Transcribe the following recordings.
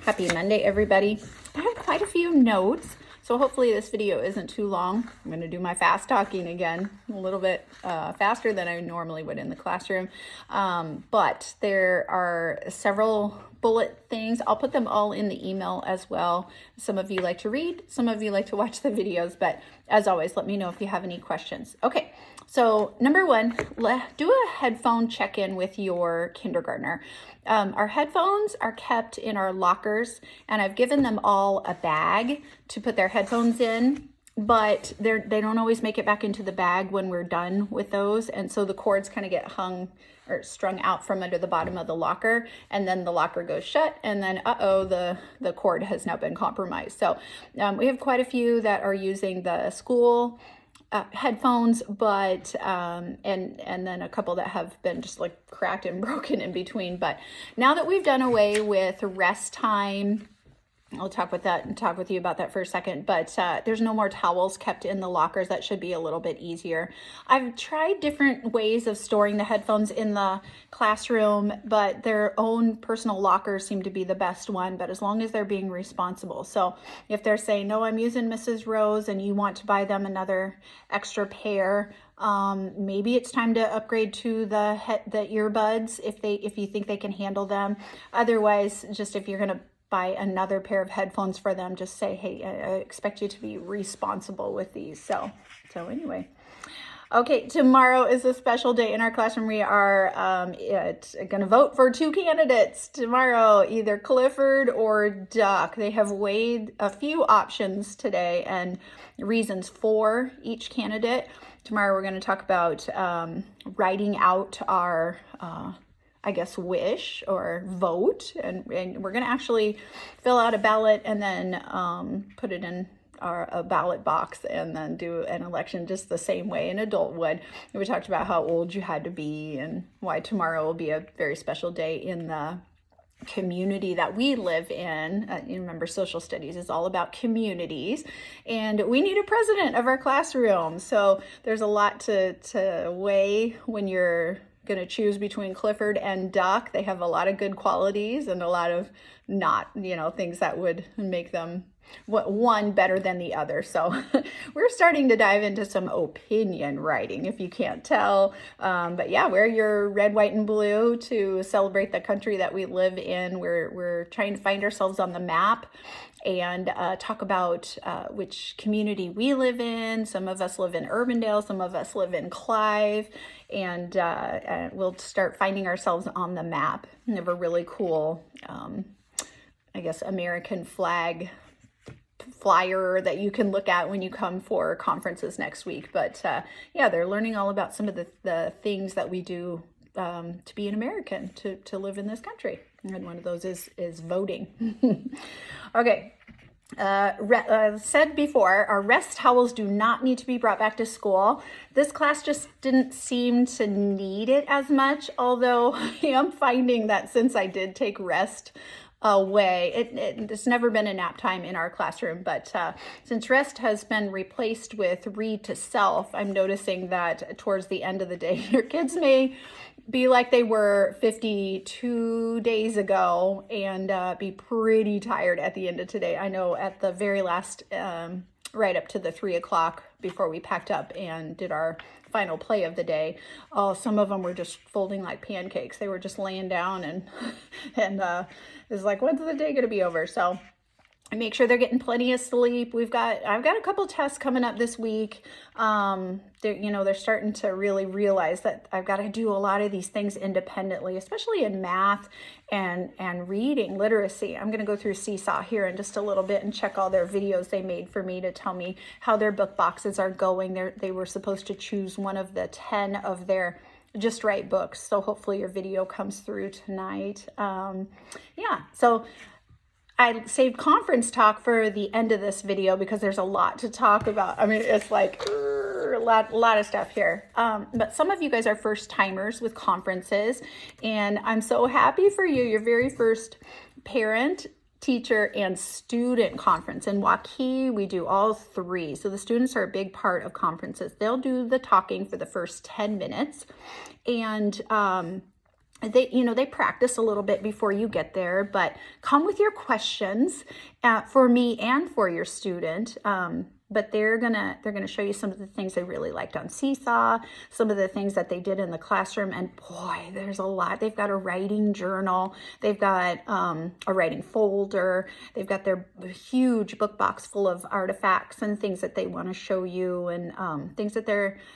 Happy Monday, everybody. I have quite a few notes, so hopefully this video isn't too long. I'm going to do my fast talking again, a little bit faster than I normally would in the classroom. But there are several bullet things. I'll put them all in the email as well. Some of you like to read, some of you like to watch the videos, but as always, let me know if you have any questions. Okay, so number one, do a headphone check-in with your kindergartner. Our headphones are kept in our lockers, and I've given them all a bag to put their headphones in, but they don't always make it back into the bag when we're done with those, and so the cords kind of get hung or strung out from under the bottom of the locker, and then the locker goes shut, and then the cord has now been compromised. So we have quite a few that are using the school headphones, but and then a couple that have been just like cracked and broken in between. But now that we've done away with rest time, I'll talk with you about that for a second, but there's no more towels kept in the lockers. That should be a little bit easier. I've tried different ways of storing the headphones in the classroom, but their own personal lockers seem to be the best one, but as long as they're being responsible. So if they're saying, no, I'm using Mrs. Rose, and you want to buy them another extra pair, maybe it's time to upgrade to the earbuds if you think they can handle them. Otherwise, just if you're going to buy another pair of headphones for them, just say, hey, I expect you to be responsible with these. So anyway. Okay, tomorrow is a special day in our classroom. We are going to vote for two candidates tomorrow, either Clifford or Duck. They have weighed a few options today and reasons for each candidate. Tomorrow we're going to talk about writing out our wish or vote, and we're going to actually fill out a ballot and then put it in a ballot box and then do an election just the same way an adult would. And we talked about how old you had to be and why tomorrow will be a very special day in the community that we live in. You remember, social studies is all about communities, and we need a president of our classroom. So there's a lot to weigh when you're going to choose between Clifford and Duck. They have a lot of good qualities and a lot of not, things that would make them one better than the other. So we're starting to dive into some opinion writing, if you can't tell. But yeah, wear your red, white, and blue to celebrate the country that we live in. We're trying to find ourselves on the map and talk about which community we live in. Some of us live in Urbandale, some of us live in Clive, and we'll start finding ourselves on the map. We have a really cool, American flag flyer that you can look at when you come for conferences next week. But yeah, they're learning all about some of the things that we do to be an American, to live in this country. And one of those is voting. Okay. Said before, our rest towels do not need to be brought back to school. This class just didn't seem to need it as much, although I am finding that since I did take rest away, it's never been a nap time in our classroom, but since rest has been replaced with read to self, I'm noticing that towards the end of the day, your kids may be like they were 52 days ago and be pretty tired at the end of today. I know at the very last, right up to the 3 o'clock before we packed up and did our final play of the day, some of them were just folding like pancakes. They were just laying down and it's like, when's the day gonna be over? So make sure they're getting plenty of sleep. I've got a couple tests coming up this week. They're starting to really realize that I've got to do a lot of these things independently, especially in math and reading literacy. I'm going to go through Seesaw here in just a little bit and check all their videos they made for me to tell me how their book boxes are going. They were supposed to choose one of the 10 of their Just Right books. So hopefully your video comes through tonight. So I saved conference talk for the end of this video because there's a lot to talk about. I mean, it's like a lot of stuff here. But some of you guys are first timers with conferences, and I'm so happy for you. Your very first parent, teacher, and student conference. In Waukee, we do all three. So the students are a big part of conferences. They'll do the talking for the first 10 minutes. And they practice a little bit before you get there, but come with your questions for me and for your student. But they're gonna show you some of the things they really liked on Seesaw, some of the things that they did in the classroom, and boy, there's a lot. They've got a writing journal, they've got a writing folder, they've got their huge book box full of artifacts and things that they want to show you, and things that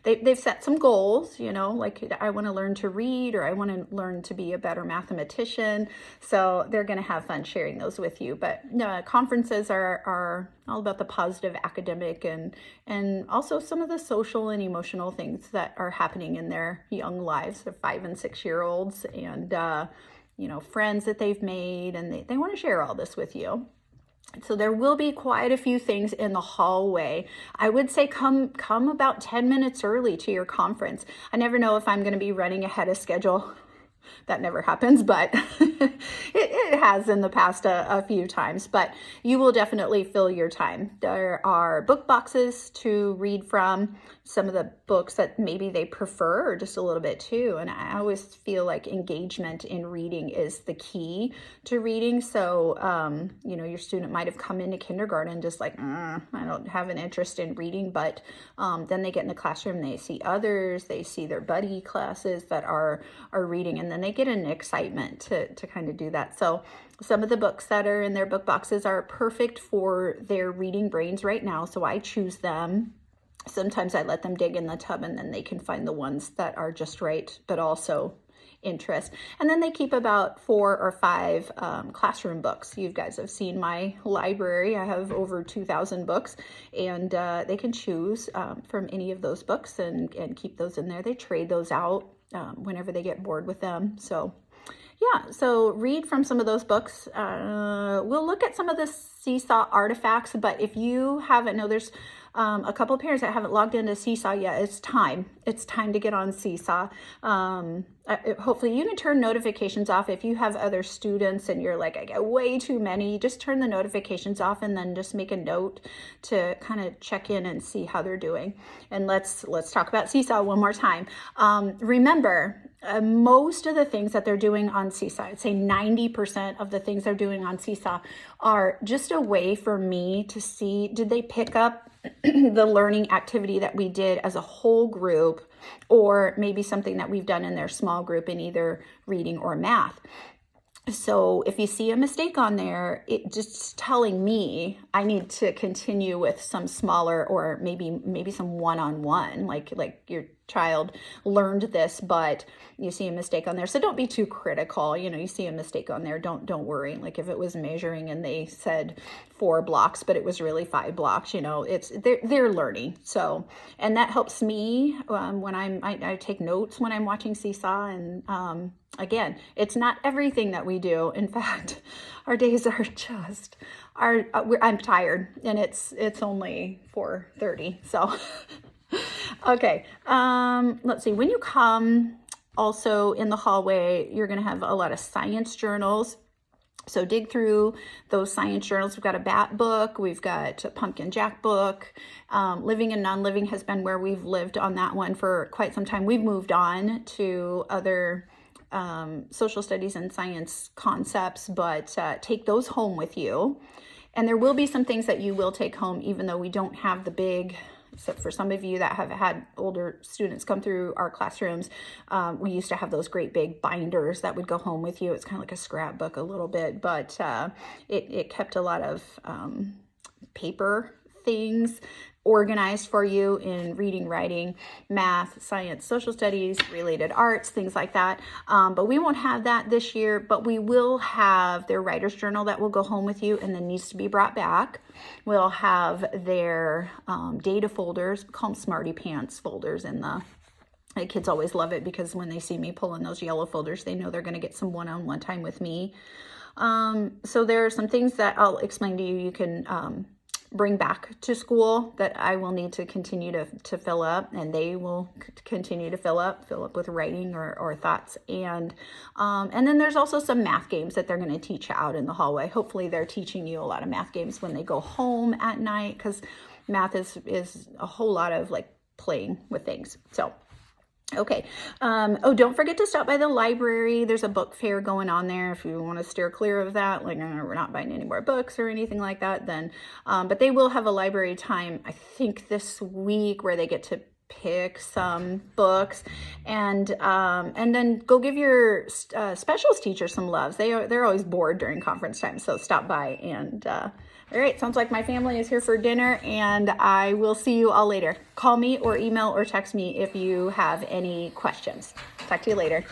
they've set some goals, like I want to learn to read, or I want to learn to be a better mathematician. So they're going to have fun sharing those with you. But conferences are all about the positive academic and also some of the social and emotional things that are happening in their young lives. They're 5 and 6 year olds, and friends that they've made, and they want to share all this with you. So there will be quite a few things in the hallway. I would say come about 10 minutes early to your conference. I never know if I'm going to be running ahead of schedule. That never happens, but it has in the past a few times. But you will definitely fill your time. There are book boxes to read from, some of the books that maybe they prefer, or just a little bit too. And I always feel like engagement in reading is the key to reading. So, your student might have come into kindergarten just like, I don't have an interest in reading, but then they get in the classroom, they see others, they see their buddy classes that are reading, and then they get an excitement to kind of do that. So some of the books that are in their book boxes are perfect for their reading brains right now, so I choose them. Sometimes I let them dig in the tub, and then they can find the ones that are just right, but also interest. And then they keep about 4 or 5 classroom books. You guys have seen my library. I have over 2,000 books, and they can choose from any of those books and keep those in there. They trade those out whenever they get bored with them. So yeah, so read from some of those books. We'll look at some of the Seesaw artifacts, but if you haven't, there's a couple of parents that haven't logged into Seesaw yet. It's time to get on Seesaw. Hopefully you can turn notifications off. If you have other students and you're like, I get way too many, just turn the notifications off, and then just make a note to kind of check in and see how they're doing. And let's talk about Seesaw one more time. Remember, most of the things that they're doing on Seesaw, I'd say 90% of the things they're doing on Seesaw are just a way for me to see, did they pick up the learning activity that we did as a whole group, or maybe something that we've done in their small group in either reading or math. So if you see a mistake on there, it just telling me I need to continue with some smaller, or maybe some one-on-one, like your child learned this, but you see a mistake on there. So don't be too critical. You see a mistake on there, don't worry. Like if it was measuring and they said 4 blocks, but it was really 5 blocks, they're learning. So, and that helps me when I take notes when I'm watching Seesaw. And again, it's not everything that we do. In fact, our days are just I'm tired, and it's only 4:30. So okay, let's see. When you come, also in the hallway, you're going to have a lot of science journals. So dig through those science journals. We've got a bat book. We've got a pumpkin jack book. Living and non-living has been where we've lived on that one for quite some time. We've moved on to other social studies and science concepts, but take those home with you. And there will be some things that you will take home, even though we don't have the big, except for some of you that have had older students come through our classrooms. We used to have those great big binders that would go home with you. It's kind of like a scrapbook a little bit, but it kept a lot of paper things organized for you in reading, writing, math, science, social studies, related arts, things like that. But we won't have that this year, but we will have their writer's journal that will go home with you and then needs to be brought back. We'll have their data folders, we call them Smarty Pants folders in the kids always love it because when they see me pulling those yellow folders, they know they're going to get some one-on-one time with me. So there are some things that I'll explain to you. You can bring back to school that I will need to continue to fill up, and they will continue to fill up with writing or thoughts. And then there's also some math games that they're going to teach out in the hallway. Hopefully they're teaching you a lot of math games when they go home at night, because math is a whole lot of like playing with things. So Okay. Oh, don't forget to stop by the library. There's a book fair going on there. If you want to steer clear of that, like we're not buying any more books or anything like that, then, but they will have a library time, I think this week, where they get to pick some books, and then go give your specials teacher some loves. They're always bored during conference time, so stop by. And all right, sounds like my family is here for dinner, and I will see you all later. Call me or email or text me if you have any questions. Talk to you later.